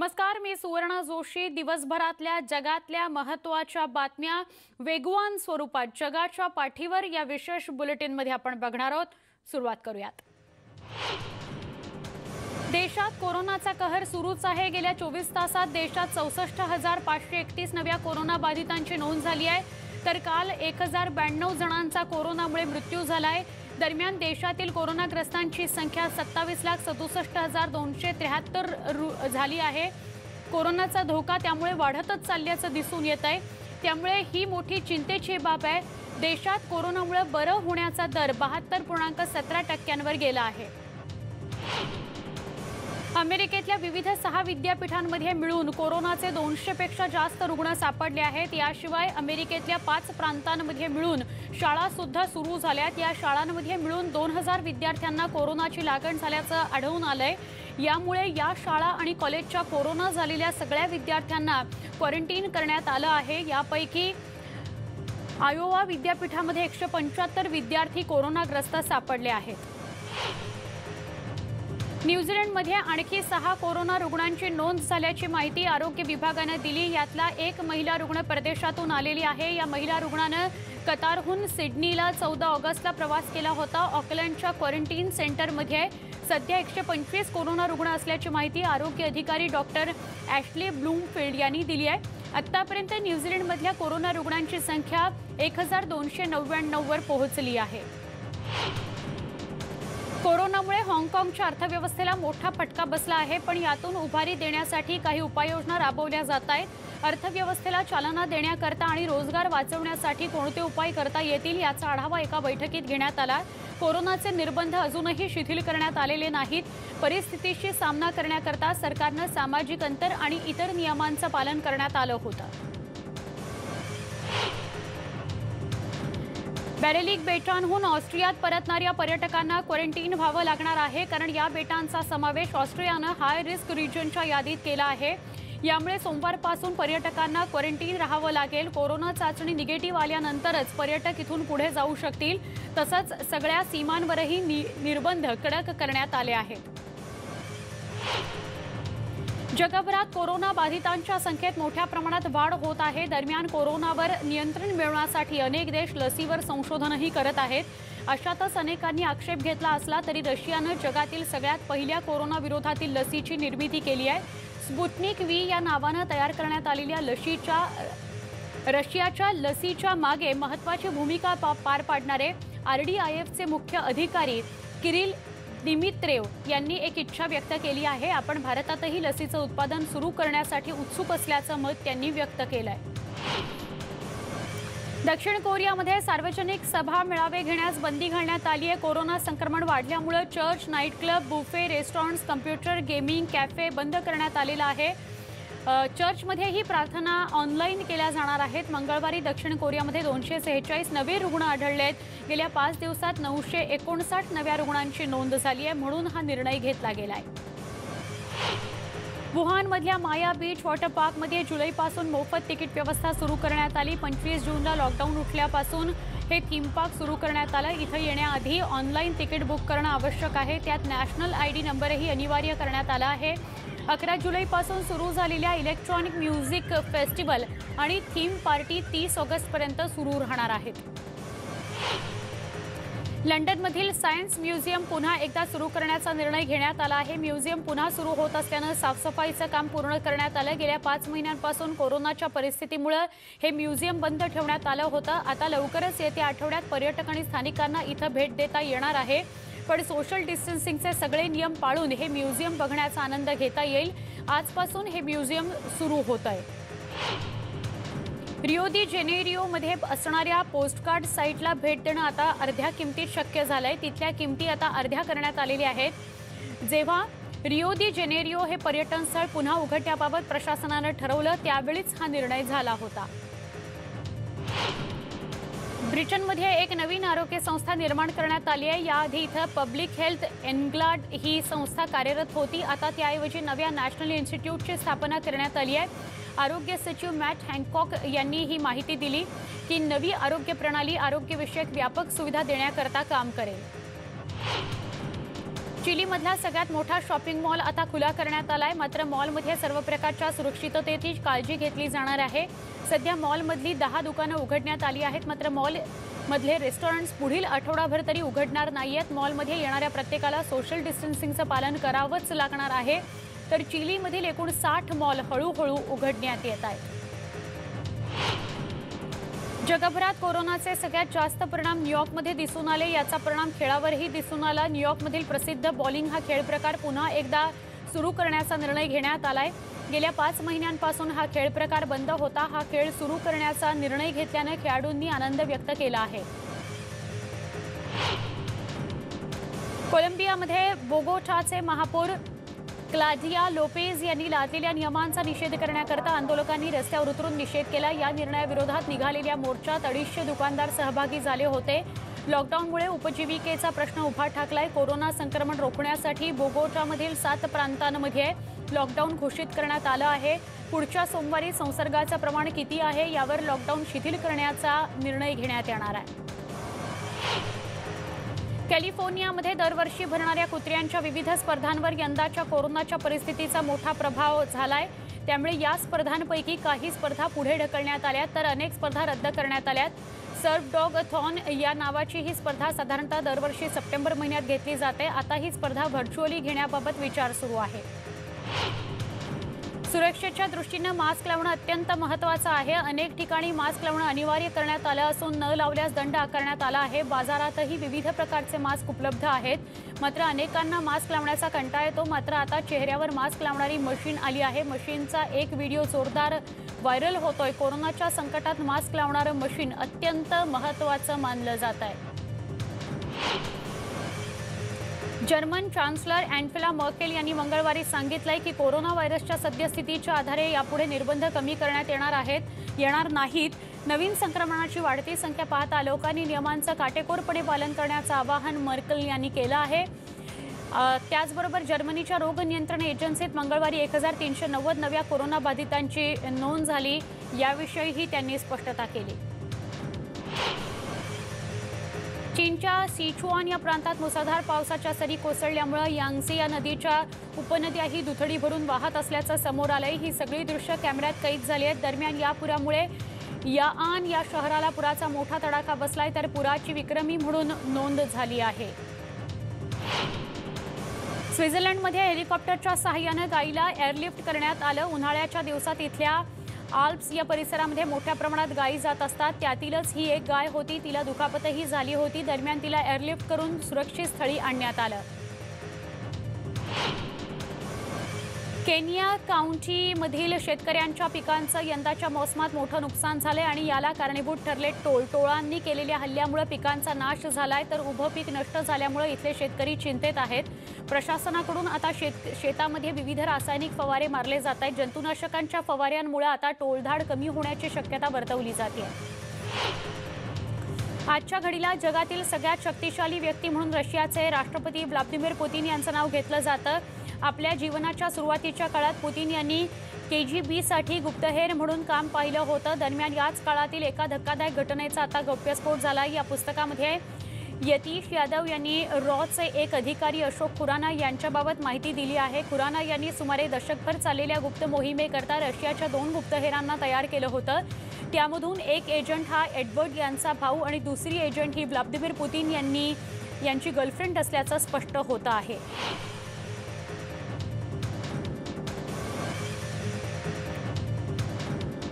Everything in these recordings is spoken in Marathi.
नमस्कार, मी सुवर्णा जोशी। दिवसभरातल्या जगातल्या महत्त्वाच्या बातम्या वेगवान स्वरूपात जगाच्या पाठीवर या विशेष बुलेटिनमध्ये आपण बघणार आहोत। सुरुवात करूयात। देशात कोरोनाचा कहर सुरूच आहे। गेल्या 24 तासात देशात 64,531 नव्या कोरोना बाधितांची नोंद झाली आहे, तर काल 1092 जणांचा कोरोनामुळे मृत्यू झालाय। दरम्यान देशातील कोरोनाग्रस्तांची संख्या 27,67,273 झाली आहे। कोरोनाचा धोका त्यामुळे वाढतच चालल्याचं दिसून येत आहे, त्यामुळे ही मोठी चिंतेची बाब आहे। देशात कोरोनामुळे बरं होण्याचा दर 72.17% गेला आहे। अमेरिकेतल्या विविध 6 विद्यापीठांमध्ये मिळून कोरोनाचे 200 पेक्षा जास्त रुग्ण सापडले आहेत। याशिवाय अमेरिकेतल्या 5 प्रांतांमध्ये मिळून शाळा सुद्धा सुरू झाल्यात। या शाळांमध्ये मिळून 2000 विद्यार्थ्यांना कोरोनाची लागण झाल्याचं आढळून आलंय। यामुळे या शाळा आणि कॉलेजच्या कोरोना झालेल्या सगळ्या विद्यार्थ्यांना क्वारंटाईन करण्यात आलं आहे। यापैकी आयोवा विद्यापीठामध्ये 175 विद्यार्थी कोरोनाग्रस्त सापडले आहेत। न्यूझीलंडमध्ये आणखी 6 कोरोना रुग्णांची नोंद झाल्याची माहिती आरोग्य विभागाने दिली। यातला एक महिला रुग्ण परदेशातून आलेली आहे। या महिला रुग्णाने कतारहून सिडनीला 14 ऑगस्टला प्रवास केला होता। ऑकलंडच्या क्वारंटाईन सेंटरमध्ये सध्या 125 कोरोना रुग्ण असल्याची माहिती आरोग्य अधिकारी डॉक्टर ॲशली ब्लूमफिल्ड यांनी दिली आहे। आतापर्यंत न्यूझीलंडमधल्या कोरोना रुग्णांची संख्या 1299 वर पोहोचली आहे। कोरोनामुळे हाँगकाँगच्या अर्थव्यवस्थेला मोठा फटका बसला आहे, पण यातून उभारी देण्यासाठी काही उपाययोजना राबवल्या जात आहेत। अर्थव्यवस्थेला चालना देण्याकरता आणि रोजगार वाचवण्यासाठी कोणते उपाय करता येतील याचा आढावा एका बैठकीत घेण्यात आला। कोरोनाचे निर्बंध अजूनही शिथिल करण्यात आलेले नाहीत। परिस्थितीशी सामना करण्याकरता सरकारने सामाजिक अंतर आणि इतर नियमांचं पालन करण्यात आलं होतं। बॅरेलिक बेटांहून ऑस्ट्रियात परतणाऱ्या पर्यटकांना क्वारंटाईन व्हावं लागणार आहे, कारण या बेटांचा समावेश ऑस्ट्रियानं हाय रिस्क रिजनच्या यादीत केला आहे। यामुळे सोमवारपासून पर्यटकांना क्वारंटाईन राहावं लागेल। कोरोना चाचणी निगेटिव्ह आल्यानंतरच पर्यटक इथून पुढे जाऊ शकतील। तसंच सगळ्या सीमांवरही निर्बंध कडक करण्यात आले आहेत। जगभरात कोरोना बाधितांच्या संख्येत मोठ्या प्रमाणात वाढ होत आहे। दरम्यान कोरोनावर नियंत्रण मिळवण्यासाठी अनेक देश लसीवर संशोधनही करत आहेत। अशातच अनेकांनी आक्षेप घेतला असला तरी रशियानं जगातील सगळ्यात पहिल्या कोरोना विरोधातील लसीची निर्मिती केली आहे। स्पुटनिक व्ही या नावानं तयार करण्यात आलेल्या रशियाच्या लसीच्या मागे महत्त्वाची भूमिका पार पाडणारे RDIFचे मुख्य अधिकारी किरिल दिमित्रेव यांनी एक इच्छा व्यक्त केली आहे। आपण भारतातही लसीचं उत्पादन सुरू करण्यासाठी उत्सुक असल्याचं मत त्यांनी व्यक्त केलंय। दक्षिण कोरियामध्ये सार्वजनिक सभा मेळावे घेण्यास बंदी घालण्यात आली आहे। कोरोना संक्रमण वाढल्यामुळे church, night club, buffet, restaurants, computer, gaming, cafe बंद करण्यात आलेला आहे। चर्चमध्येही प्रार्थना ऑनलाईन केल्या जाणार आहेत। मंगळवारी दक्षिण कोरियामध्ये 246 नवे रुग्ण आढळले आहेत। गेल्या 5 दिवसात 959 नव्या रुग्णांची नोंद झाली आहे, म्हणून हा निर्णय घेतला गेलाय। वुहानमधल्या माया बीच वॉटर पार्कमध्ये जुलैपासून मोफत तिकीट व्यवस्था सुरू करण्यात आली। 25 जूनला लॉकडाऊन उठल्यापासून हे थीम पार्क सुरू करण्यात आलं। इथं येण्याआधी ऑनलाईन तिकीट बुक करणं आवश्यक आहे। त्यात नॅशनल ID नंबरही अनिवार्य करण्यात आला आहे। 11 जुलैपासून सुरू झालेल्या इलेक्ट्रॉनिक म्युझिक फेस्टिवल आणि थीम पार्टी 30 ऑगस्टपर्यंत सुरू राहणार आहेत। लंडनमधील सायन्स म्युझियम पुन्हा एकदा सुरू करण्याचा निर्णय घेण्यात आला आहे। म्युझियम पुन्हा सुरू होत असल्यानं साफसफाईचं काम पूर्ण करण्यात आलं। गेल्या 5 महिन्यांपासून कोरोनाच्या परिस्थितीमुळे हे म्युझियम बंद ठेवण्यात आलं होतं। आता लवकरच येत्या आठवड्यात पर्यटक आणि स्थानिकांना इथं भेट देता येणार आहे, पण सोशल डिस्टन्सिंगचे सगळे नियम पाळून हे म्युझियम बघण्याचा आनंद घेता येईल। आजपासून हे म्युझियम सुरू होत आहे। रिओ दी जेनेरिओमध्ये असणाऱ्या पोस्टकार्ड साईटला भेट देणं आता अर्ध्या किमतीत शक्य झालंय। तिथल्या किमती आता अर्ध्या करण्यात आलेल्या आहेत। जेव्हा रिओ दी जेनेरिओ हे पर्यटन स्थळ पुन्हा उघडण्याबाबत प्रशासनानं ठरवलं, त्यावेळीच हा निर्णय झाला होता। ब्रिटनमध्ये एक नवीन आरोग्य संस्था निर्माण करण्यात आली आहे। याआधी इथं पब्लिक हेल्थ इंग्लंड ही संस्था कार्यरत होती। आता त्याऐवजी नव्या नॅशनल इन्स्टिट्यूटची स्थापना करण्यात आली आहे। आरोग्य सचिव मॅट हँकॉक यांनी ही माहिती दिली की नवी आरोग्य प्रणाली आरोग्यविषयक व्यापक सुविधा देण्याकरता काम करेल। चिलीमधला सगळ्यात मोठा शॉपिंग मॉल आता खुला करण्यात आलाय, मात्र मॉलमध्ये सर्व प्रकारच्या सुरक्षिततेची काळजी घेतली जाणार आहे। सध्या मॉलमधली 10 दुकानं उघडण्यात आली आहेत, मात्र मॉलमधले रेस्टॉरंट्स पुढील आठवडाभर तरी उघडणार नाहीयेत। मॉलमध्ये येणाऱ्या प्रत्येकाला सोशल डिस्टन्सिंगचं पालन करावंच लागणार आहे। तर चिलीमधील एकूण 60 मॉल हळूहळू उघडण्यात येत आहेत। जगभरात कोरोनाचे सगळ्यात जास्त परिणाम न्यूयॉर्कमध्ये दिसून आले। याचा परिणाम खेळावरही दिसून आला। न्यूयॉर्कमधील प्रसिद्ध बॉलिंग हा खेळ प्रकार पुन्हा एकदा सुरू करण्याचा निर्णय घेण्यात आलाय। गेल्या 5 महिन्यांपासून हा खेळ प्रकार बंद होता। हा खेळ सुरू करण्याचा निर्णय घेतल्याने खेळाडूंनी आनंद व्यक्त केला आहे। कोलंबियामध्ये बोगोटाचे महापौर क्लादिया लोपेज यांनी लादलेल्या नियमांचा निषेध करण्याकरता आंदोलकांनी रस्त्यावर उतरून निषेध केला। या निर्णयाविरोधात निघालेल्या मोर्चात 250 दुकानदार सहभागी झाले होते। लॉकडाऊनमुळे उपजीविकेचा प्रश्न उभा ठाकलाय। कोरोना संक्रमण रोखण्यासाठी बोगोटामधील 7 प्रांतांमध्ये लॉकडाऊन घोषित करण्यात आलं आहे। पुढच्या सोमवारी संसर्गाचं प्रमाण किती आहे यावर लॉकडाऊन शिथिल करण्याचा निर्णय घेण्यात येणार आहे। कॅलिफोर्नियामध्ये दरवर्षी भरणाऱ्या कुत्र्यांच्या विविध स्पर्धांवर यंदाच्या कोरोनाच्या परिस्थितीचा मोठा प्रभाव झालाय। त्यामुळे या स्पर्धांपैकी काही स्पर्धा पुढे ढकलण्यात आल्या तर अनेक स्पर्धा रद्द करण्यात आल्यात। सर्फ डॉग थॉन या नावाची ही स्पर्धा साधारणतः दरवर्षी सप्टेंबर महिन्यात घेतली जाते। आता ही स्पर्धा व्हर्च्युअली घेण्याबाबत विचार सुरू आहे। सुरक्षेच्या दृष्टीने मास्क लावणं अत्यंत महत्त्वाचं आहे। अनेक ठिकाणी मास्क लावणं अनिवार्य करण्यात आलं असून न लावल्यास दंड आकारण्यात आला आहे। बाजारातही विविध प्रकारचे मास्क उपलब्ध आहेत, मात्र अनेकांना मास्क लावण्याचा कंटाळा येतो। मात्र आता चेहऱ्यावर मास्क लावणारी मशीन आली आहे। मशीनचा एक व्हिडिओ जोरदार व्हायरल होतोय। कोरोनाच्या संकटात मास्क लावणारं मशीन अत्यंत महत्त्वाचं मानलं जात आहे। जर्मन चान्सलर अँजेला मर्केल यांनी मंगळवारी सांगितलंय की कोरोना व्हायरसच्या सद्यस्थितीच्या आधारे यापुढे निर्बंध कमी करण्यात येणार नाहीत। नवीन संक्रमणाची वाढती संख्या पाहता लोकांनी नियमांचं काटेकोरपणे पालन करण्याचं आवाहन मर्केल यांनी केलं आहे। त्याचबरोबर जर्मनीच्या रोग नियंत्रण एजन्सीत मंगळवारी 1390 नव्या कोरोना बाधितांची नोंद झाली। याविषयीही त्यांनी स्पष्टता केली। चीनच्या सिचुआन या प्रांतात मुसळधार पावसाच्या सरी कोसळल्यामुळे यांगसी या नदीच्या उपनद्याही दुथडी भरून वाहत असल्याचं समोर आलंय। ही सगळी दृश्य कॅमेऱ्यात कैद झाली आहेत। दरम्यान या पुरामुळे याआन या शहराला पुराचा मोठा तडाखा बसलाय, तर पुराची विक्रमी म्हणून नोंद झाली आहे। स्वित्झर्लंडमध्ये हेलिकॉप्टरच्या सहाय्याने गायीला एअरलिफ्ट करण्यात आलं। उन्हाळ्याच्या दिवसात इथल्या आल्प्स या परिसरामध्ये मोठ्या प्रमाणात गायी जात असतात। त्यातीलच ही एक गाय होती, तिला दुखापतही झाली होती। दरम्यान तिला एअरलिफ्ट करून सुरक्षित स्थळी आणण्यात आलं। केनिया काउंटीमधील शेतकऱ्यांच्या पिकांचं यंदाच्या मोसमात मोठं नुकसान झालंय आणि याला कारणीभूत ठरले टोळांनी केलेल्या हल्ल्यामुळे पिकांचा नाश झालाय, तर उभं पीक नष्ट झाल्यामुळे इथले शेतकरी चिंतेत आहेत। प्रशासनाकडून आता शेतामध्ये विविध रासायनिक फवारे मारले जात आहेत। जंतुनाशकांच्या फवाऱ्यांमुळे आता टोळधाड कमी होण्याची शक्यता वर्तवली जाते। आजच्या घडीला जगातील सगळ्यात शक्तिशाली व्यक्ती म्हणून रशियाचे राष्ट्रपती व्लादिमीर पुतिन यांचं नाव घेतलं जातं। आपल्या जीवनाच्या सुरुवातीच्या काळात पुतिन यांनी KGB गुप्तहेर म्हणून काम पाहिलं होतं। दरम्यान याच काळातील एका धक्कादायक घटनेचा आता गौप्यस्फोट झाला। या पुस्तकामध्ये यतीश यादव यांनी रॉचे एक अधिकारी अशोक खुराना यांच्याबाबत माहिती दिली आहे। खुराना यांनी सुमारे दशकभर चाललेल्या गुप्त मोहिमेकरता रशियाच्या 2 गुप्तहेरांना तयार केलं होतं। त्यामधून एक एजंट हा एडवर्ड यांचा भाऊ आणि दुसरी एजंट ही व्लादिमीर पुतिन यांची गर्लफ्रेंड असल्याचं स्पष्ट होतं आहे।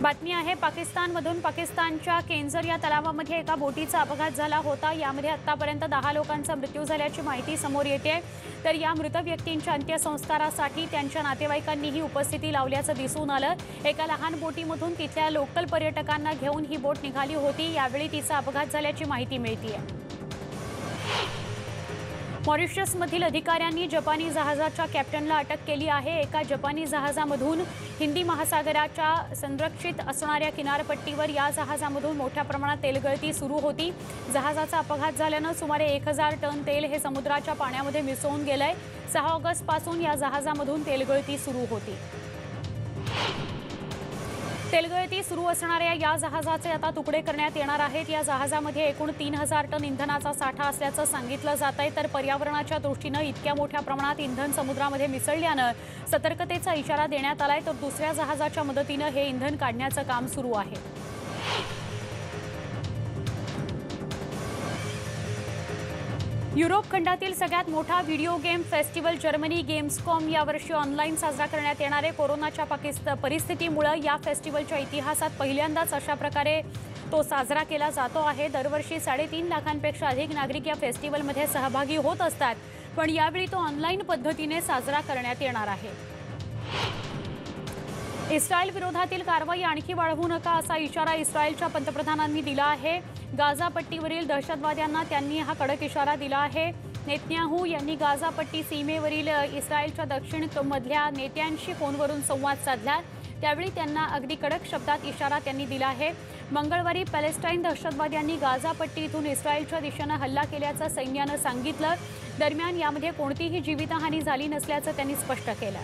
बातमी आहे पाकिस्तानमधून। पाकिस्तानच्या केंझर या तलावामध्ये एका बोटीचा अपघात झाला होता। यामध्ये आतापर्यंत 10 लोकांचा मृत्यू झाल्याची माहिती समोर येते, तर या मृत व्यक्तींच्या अंत्यसंस्कारासाठी त्यांच्या नातेवाईकांनीही उपस्थिती लावल्याचं दिसून आलं। एका लहान बोटीमधून तिथल्या लोकल पर्यटकांना घेऊन ही बोट निघाली होती। यावेळी तिचा अपघात झाल्याची माहिती मिळते। मॉरिशसमधील अधिकाऱ्यांनी जपानी जहाजाच्या कॅप्टनला अटक केली आहे। एका जपानी जहाजामधून हिंदी महासागराच्या संरक्षित असणाऱ्या किनारपट्टीवर या जहाजामधून मोठ्या प्रमाणात तेलगळती सुरू होती। जहाजाचा अपघात झाल्यानं सुमारे 1000 टन तेल हे समुद्राच्या पाण्यामध्ये मिसळून गेलंय। 6 ऑगस्टपासून या जहाजामधून तेलगळती सुरू होती। तेलगळती सुरू असणाऱ्या या जहाजाचे आता तुकडे करण्यात येणार आहेत। या जहाजामध्ये एकूण 3000 टन इंधनाचा साठा असल्याचं सांगितलं जात आहे। तर पर्यावरणाच्या दृष्टीनं इतक्या मोठ्या प्रमाणात इंधन समुद्रामध्ये मिसळल्यानं सतर्कतेचा इशारा देण्यात आलाय। तर दुसऱ्या जहाजाच्या मदतीनं हे इंधन काढण्याचं काम सुरू आहे। युरोप खंडातील सगळ्यात मोठा video game festival Germany Gamescom यावर्षी ऑनलाईन साजरा करण्यात येणार आहे। कोरोनाच्या परिस्थितीमुळे या फेस्टिवलच्या इतिहासात पहिल्यांदाच अशा प्रकारे तो साजरा केला जातो आहे। दरवर्षी 3.5 लाखांपेक्षा अधिक नागरिक या फेस्टिवलमध्ये सहभागी होत असतात, पण यावेळी तो ऑनलाईन पद्धतीने साजरा करण्यात येणार आहे। इस्रायल विरोधातील कारवाई आणखी वाढवू नका असा इशारा इस्रायलच्या पंतप्रधानांनी दिला आहे। गाझा पट्टीवरील दहशतवाद्यांना त्यांनी हा कडक इशारा दिला आहे। नेतन्याहू यांनी गाझा पट्टी सीमेवरील इस्रायलच्या दक्षिण मधल्या नेत्यांशी फोनवरून संवाद साधला। त्यावेळी त्यांना अगदी कडक शब्दात इशारा त्यांनी दिला आहे। मंगळवारी पॅलेस्टाईन दहशतवाद्यांनी गाझा पट्टी इथून इस्रायलच्या दिशेने हल्ला केल्याचं सैन्यानं सांगितलं। दरम्यान यामध्ये कोणतीही जीवितहानी झाली नसल्याचं त्यांनी स्पष्ट केलं।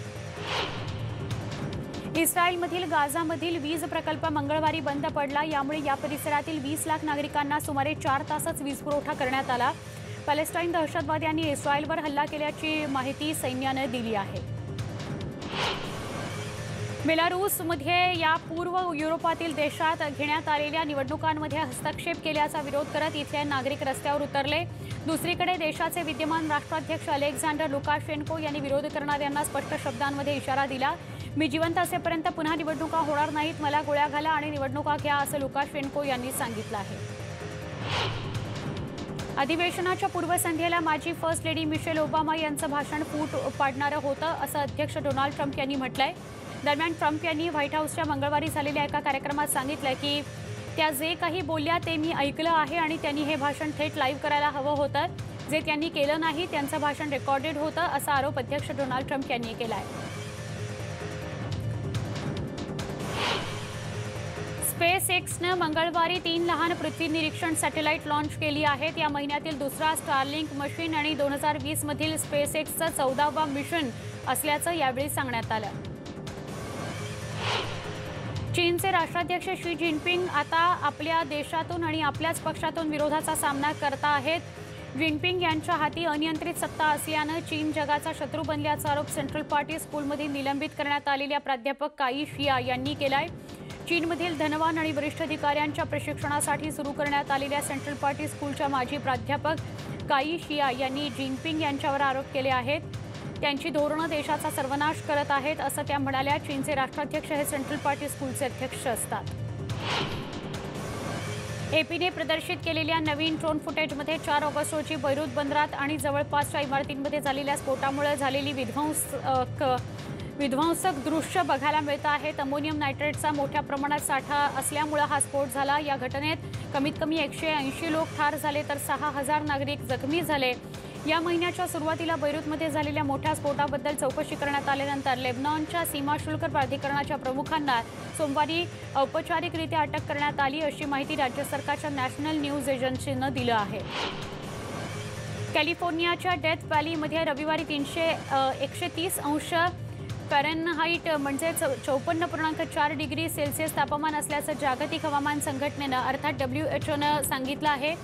इस्रायलमधील गाझामधील वीज प्रकल्प मंगळवारी बंद पडला। यामुळे या परिसरातील 20 लाख नागरिकांना सुमारे 4 तासच वीज पुरवठा करण्यात आला। पॅलेस्टाईन दहशतवाद्यांनी इस्रायलवर हल्ला केल्याची माहिती सैन्याने दिली आहे। बेलारूसमध्ये या पूर्व युरोपातील देशात घेण्यात आलेल्या निवडणुकांमध्ये हस्तक्षेप केल्याचा विरोध करत इथले नागरिक रस्त्यावर उतरले। दुसरीकडे देशाचे विद्यमान राष्ट्राध्यक्ष अलेक्झांडर लुकाशेन्को यांनी विरोध करणाऱ्यांना स्पष्ट शब्दांमध्ये इशारा दिला। मी जिवंत असेपर्यंत पुन्हा निवडणुका होणार नाहीत, मला गोळ्या घाला आणि निवडणुका घ्या असं लुकाशेन्को यांनी सांगितलं आहे। अधिवेशनाच्या पूर्वसंध्येला माजी फर्स्ट लेडी मिशेल ओबामा यांचं भाषण फूट पाडणारं होतं असं अध्यक्ष डोनाल्ड ट्रम्प यांनी म्हटलंय। दरम्यान ट्रम्प यांनी व्हाईट हाऊसच्या मंगळवारी झालेल्या एका कार्यक्रमात सांगितलं की त्या जे काही बोलल्या ते मी ऐकलं आहे आणि त्यांनी हे भाषण थेट लाईव्ह करायला हवं होतं। जे त्यांनी केलं नाही त्यांचं भाषण रेकॉर्डेड होतं असा आरोप अध्यक्ष डोनाल्ड ट्रम्प यांनी केला आहे। स्पेस एक्सने मंगळवारी 3 लहान पृथ्वी निरीक्षण सॅटेलाइट लॉन्च केली आहेत। या महिन्यातील दुसरा स्टारलिंक मशीन आणि 2020 मधील स्पेस एक्सचं 14वा मिशन असल्याचं यावेळी सांगण्यात आलं। चीनचे राष्ट्राध्यक्ष शी जिनपिंग आता आपल्या देशातून आणि आपल्याच पक्षातून विरोधाचा सामना करता आहेत। जिनपिंग यांच्या हाती अनियंत्रित सत्ता असल्यानं चीन जगाचा शत्रू बनल्याचा आरोप सेंट्रल पार्टी स्कूलमधील निलंबित करण्यात आलेल्या प्राध्यापक काई शिया यांनी केलाय। चीनमधील धनवान आणि वरिष्ठ अधिकाऱ्यांच्या प्रशिक्षणासाठी सुरू करण्यात आलेल्या सेंट्रल पार्टी स्कूलच्या माजी प्राध्यापक काई शिया यांनी जिनपिंग यांच्यावर आरोप केले आहेत। त्यांची धोरणं देशाचा सर्वनाश करत आहेत असं त्या म्हणाल्या। चीनचे राष्ट्राध्यक्ष हे सेंट्रल पार्टी स्कूलचे अध्यक्ष असतात। एपीने प्रदर्शित केलेल्या नवीन ड्रोन फुटेजमध्ये 4 ऑगस्ट रोजी बैरूत बंदरात आणि जवळपासच्या इमारतींमध्ये झालेल्या स्फोटामुळे झालेली विध्वंसक दृश्य बघायला मिळत आहेत। अमोनियम नायट्रेटचा मोठ्या प्रमाणात साठा असल्यामुळे हा स्फोट झाला। या घटनेत कमीत कमी 180 लोक ठार झाले तर 6000 नागरिक जखमी झाले। या महिन्याच्या सुरुवातीला बैरूतमध्ये झालेल्या मोठ्या स्फोटाबद्दल चौकशी करण्यात आल्यानंतर लेबनॉनच्या सीमा शुल्क प्राधिकरणाच्या प्रमुखांना सोमवारी औपचारिकरित्या अटक करण्यात आली अशी माहिती राज्य सरकारच्या नॅशनल न्यूज एजन्सीनं दिलं आहे। कॅलिफोर्नियाच्या डेथ व्हॅलीमध्ये रविवारी 130 अंश फॅरेनहाईट म्हणजे 54.4 डिग्री सेल्सिअस तापमान असल्याचं जागतिक हवामान संघटनेनं अर्थात WHOनं सांगितलं आहे।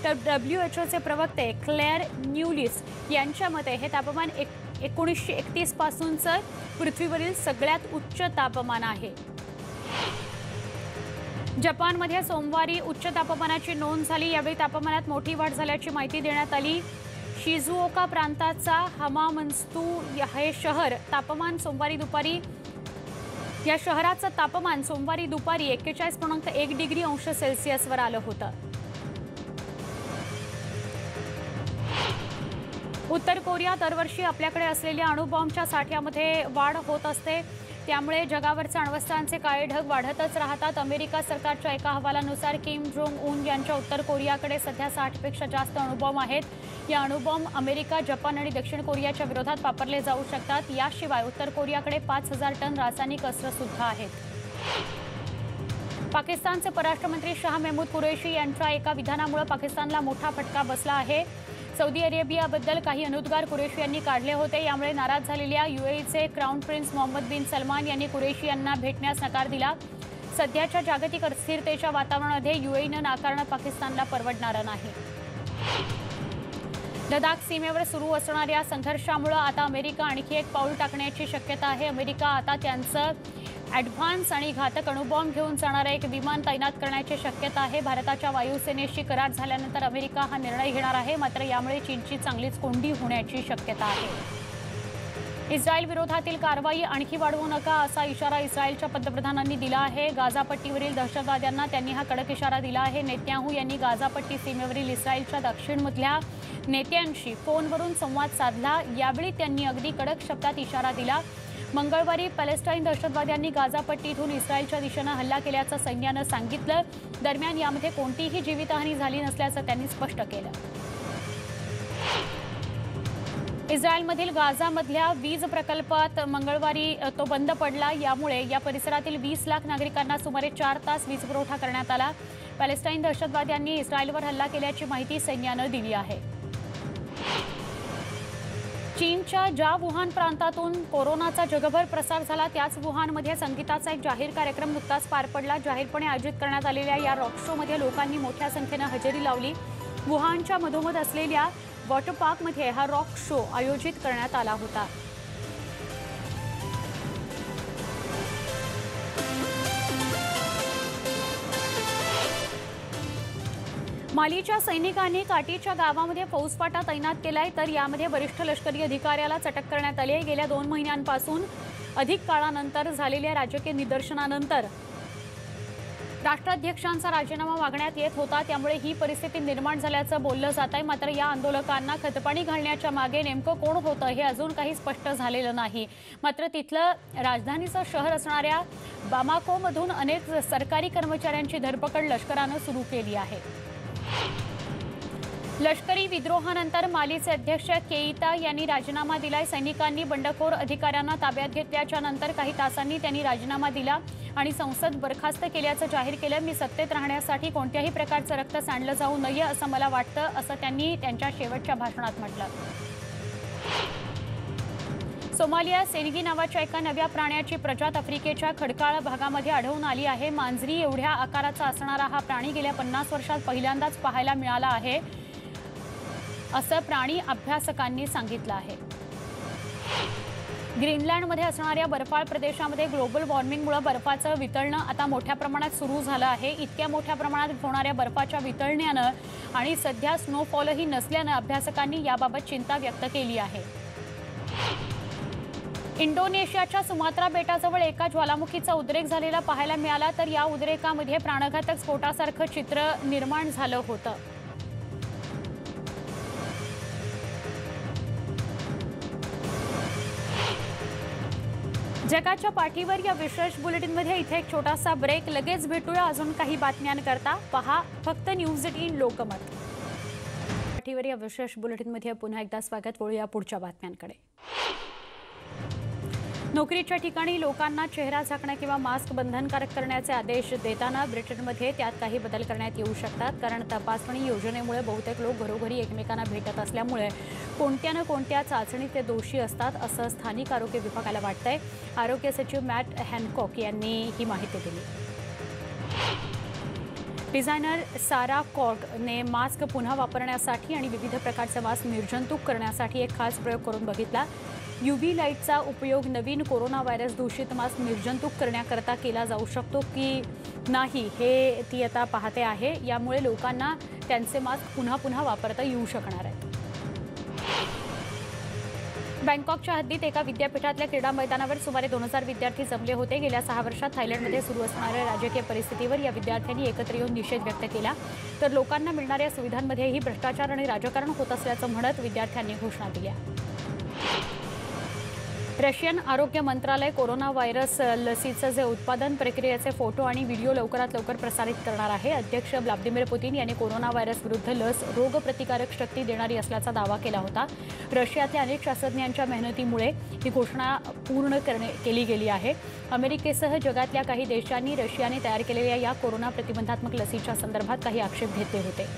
तर WHOचे प्रवक्ते क्लेअर न्यूलिस यांच्या मते हे तापमान 1931 पासूनचं पृथ्वीवरील सगळ्यात उच्च तापमान आहे। जपानमध्ये सोमवारी उच्च तापमानाची नोंद झाली। यावेळी तापमानात मोठी वाढ झाल्याची माहिती देण्यात आली। शिझुओका प्रांताचा हमामत्सू हे शहर तापमान सोमवारी दुपारी या शहराचं तापमान सोमवारी दुपारी 41.1 डिग्री अंश सेल्सिअसवर आलं होतं। उत्तर कोरिया दरवर्षी आपल्याकडे असलेल्या अणुबॉम्बच्या साठ्यामध्ये वाढ होत असते, त्यामुळे जगावरचे अण्वस्त्रांचे काळे ढग वाढतच राहतात। अमेरिका सरकारच्या एका अहवालानुसार किम जोंग उन यांच्या उत्तर कोरियाकडे सध्या 60 पेक्षा जास्त अणुबॉम्ब आहेत। या अणुबॉम्ब अमेरिका, जपान आणि दक्षिण कोरियाच्या विरोधात वापरले जाऊ शकतात। याशिवाय उत्तर कोरियाकडे 5000 टन रासायनिक अस्त्र सुद्धा आहेत। पाकिस्तानचे परराष्ट्र मंत्री शाह महमूद कुरेशी यांच्या एका विधानामुळे पाकिस्तानला मोठा फटका बसला आहे। सौदी अरेबियाबद्दल काही अनुद्गार कुरेशी यांनी काढले होते। यामुळे नाराज झालेल्या UAEचे क्राउन प्रिन्स मोहम्मद बिन सलमान यांनी कुरेशी यांना भेटण्यास नकार दिला। सध्याच्या जागतिक अस्थिरतेच्या वातावरणामध्ये UAEनं नाकारणं पाकिस्तानला परवडणारं नाही. लडाख सीमेवर सुरू असणाऱ्या संघर्षामुळे आता अमेरिका आणखी एक पाऊल टाकण्याची शक्यता आहे. अमेरिका आता त्यांचं ॲडव्हान्स आणि घातक अणुबॉम्ब घेऊन जाणारं एक विमान तैनात करण्याची शक्यता आहे. भारताच्या वायुसेनेशी करार झाल्यानंतर अमेरिका हा निर्णय घेणार आहे. मात्र यामुळे चीनची चांगलीच कोंडी होण्याची शक्यता आहे. इस्रायल विरोधातील कारवाई आणखी वाढवू नका असा इशारा इस्रायलच्या पंतप्रधानांनी दिला आहे. गाझापट्टीवरील दहशतवाद्यांना त्यांनी हा कडक इशारा दिला आहे. नेत्याहू यांनी गाझापट्टी सीमेवरील इस्रायलच्या दक्षिणमधल्या नेत्यांशी फोनवरून संवाद साधला. यावेळी त्यांनी अगदी कडक शब्दात इशारा दिला. मंगळवारी पॅलेस्टाईन दहशतवाद्यांनी गाझापट्टीतून इस्रायलच्या दिशेनं हल्ला केल्याचं सैन्यानं सांगितलं. दरम्यान यामध्ये कोणतीही जीवितहानी झाली नसल्याचं त्यांनी स्पष्ट केलं. इस्रायलमधील गाझामधल्या वीज प्रकल्पात मंगळवारी तो बंद पडला. यामुळे या परिसरातील 20 लाख नागरिकांना सुमारे 4 तास वीज पुरवठा करण्यात आला. पॅलेस्टाईन दहशतवाद्यांनी इस्रायलवर हल्ला केल्याची माहिती सैन्यानं दिली आहे. चीनच्या ज्या वुहान प्रांतातून कोरोनाचा जगभर प्रसार झाला त्याच वुहानमध्ये संगीताचा एक जाहीर कार्यक्रम नुकताच पार पडला. जाहीरपणे आयोजित करण्यात आलेल्या या रॉक शोमध्ये लोकांनी मोठ्या संख्येनं हजेरी लावली. वुहानच्या मधोमध असलेल्या वॉटर पार्कमध्ये हा रॉक शो आयोजित करण्यात आला होता. मालीच्या सैनिकांनी काटीच्या गावामध्ये फौजफाटा तैनात केलाय. तर यामध्ये वरिष्ठ लष्करी अधिकाऱ्याला अटक करण्यात आली आहे. गेल्या 2 महिन्यांपासून अधिक काळानंतर झालेल्या राजकीय निदर्शनानंतर राष्ट्राध्यक्षांचा राजीनामा मागण्यात येत होता. त्यामुळे ही परिस्थिती निर्माण झाल्याचं बोललं जात आहे. मात्र या आंदोलकांना खतपाणी घालण्याच्या मागे नेमकं कोण होतं हे अजून काही स्पष्ट झालेलं नाही. मात्र तिथलं राजधानीचं शहर असणाऱ्या बामाकोमधून अनेक सरकारी कर्मचाऱ्यांची धरपकड लष्करानं सुरू केली आहे. लष्करी विद्रोहानंतर मालीचे अध्यक्ष केईता यांनी राजीनामा दिलाय. सैनिकांनी बंडखोर अधिकाऱ्यांना ताब्यात घेतल्याच्या नंतर काही तासांनी त्यांनी राजीनामा दिला आणि संसद बरखास्त केल्याचं जाहीर केलं. मी सत्तेत राहण्यासाठी कोणत्याही प्रकारचं रक्त सांडलं जाऊ नये असं मला वाटतं, असं त्यांनी त्यांच्या शेवटच्या भाषणात म्हटलं. सोमालिया सेनगी नावाच्या एका नव्या प्राण्याची प्रजात आफ्रिकेच्या खडकाळ भागामध्ये आढळून आली आहे. मांजरी एवढ्या आकाराचा असणारा हा प्राणी गेल्या 50 वर्षात पहिल्यांदाच पाहायला मिळाला आहे असं प्राणी अभ्यासकांनी सांगितलं आहे. ग्रीनलँडमध्ये असणाऱ्या बर्फाळ प्रदेशामध्ये ग्लोबल वॉर्मिंगमुळे बर्फाचं वितळणं आता मोठ्या प्रमाणात सुरू झालं आहे. इतक्या मोठ्या प्रमाणात होणाऱ्या बर्फाच्या वितळण्यानं आणि सध्या स्नोफॉलही नसल्यानं अभ्यासकांनी याबाबत चिंता व्यक्त केली आहे. इंडोनेशियाच्या सुमात्रा बेटाजवळ एका ज्वालामुखीचा उद्रेक झालेला पाहायला मिळाला. तर या उद्रेकामध्ये प्राणघातक स्फोटासारखं चित्र निर्माण झालं होतं. जगाच्या पाठीवर या विशेष बुलेटिनमध्ये इथे एक छोटासा ब्रेक. लगेच भेटूया अजून काही बातम्यांकरता. पहा फक्त न्यूज18 लोकमत. पाठीवर या विशेष बुलेटिनमध्ये पुन्हा एकदा स्वागत. वळूया पुढच्या बातम्यांकडे. नोकरीच्या ठिकाणी लोकांना चेहरा झाकणं किंवा मास्क बंधनकारक करण्याचे आदेश देताना ब्रिटनमध्ये त्यात काही बदल करण्यात येऊ शकतात. कारण तपासणी योजनेमुळे बहुतेक लोक घरोघरी एकमेकांना भेटत असल्यामुळे कोणत्या ना कोणत्या चाचणीत ते दोषी असतात असं स्थानिक आरोग्य विभागाला वाटतंय. आरोग्य सचिव मॅट हॅनकॉक यांनी ही माहिती दिली. डिझायनर सारा कॉर्गने मास्क पुन्हा वापरण्यासाठी आणि विविध प्रकारचे मास्क निर्जंतुक करण्यासाठी एक खास प्रयोग करून बघितला. UV लाईटचा उपयोग नवीन कोरोना व्हायरस दूषित मास्क निर्जंतुक करण्याकरता केला जाऊ शकतो की नाही हे ती आता पाहते आहे. यामुळे लोकांना त्यांचे मास्क पुन्हा पुन्हा वापरता येऊ शकणार आहेत. बँकॉकच्या हद्दीत एका विद्यापीठातल्या क्रीडा मैदानावर सुमारे 2000 विद्यार्थी जमले होते. गेल्या 6 वर्षात थायलंडमध्ये सुरू असणाऱ्या राजकीय परिस्थितीवर या विद्यार्थ्यांनी एकत्र येऊन निषेध व्यक्त केला. तर लोकांना मिळणाऱ्या सुविधांमध्येही भ्रष्टाचार आणि राजकारण होत असल्याचं म्हणत विद्यार्थ्यांनी घोषणा दिल्या. रशियन आरोग्य मंत्रालय कोरोना व्हायरस लसीचं जे उत्पादन प्रक्रियेचे फोटो आणि व्हिडिओ लवकरात लवकर प्रसारित करणार आहे. अध्यक्ष व्लादिमीर पुतीन यांनी कोरोना व्हायरस विरुद्ध लस रोगप्रतिकारक शक्ती देणारी असल्याचा दावा केला होता. रशियातल्या अनेक शास्त्रज्ञांच्या मेहनतीमुळे ही घोषणा पूर्ण केली गेली आहे. अमेरिकेसह जगातल्या काही देशांनी रशियाने तयार केलेल्या या कोरोना प्रतिबंधात्मक लसीच्या संदर्भात काही आक्षेप घेतले होते.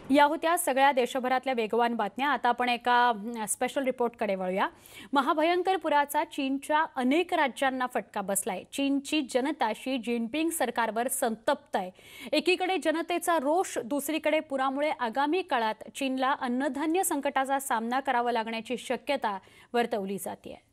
या होत्या सगळ्या देशभरातल्या वेगवान बातम्या। आता आपण एका स्पेशल रिपोर्टकडे वळूया। महाभयंकर पुराचा चीनच्या अनेक राज्यांना फटका बसलाय। चीनची जनता शी जिनपिंग सरकारवर संतप्त आहे। एकीकडे जनतेचा रोष, दुसरीकडे पुरामुळे आगामी काळात चीनला अन्नधान्य संकटाचा सामना करावा लागण्याची शक्यता वर्तवली जाते।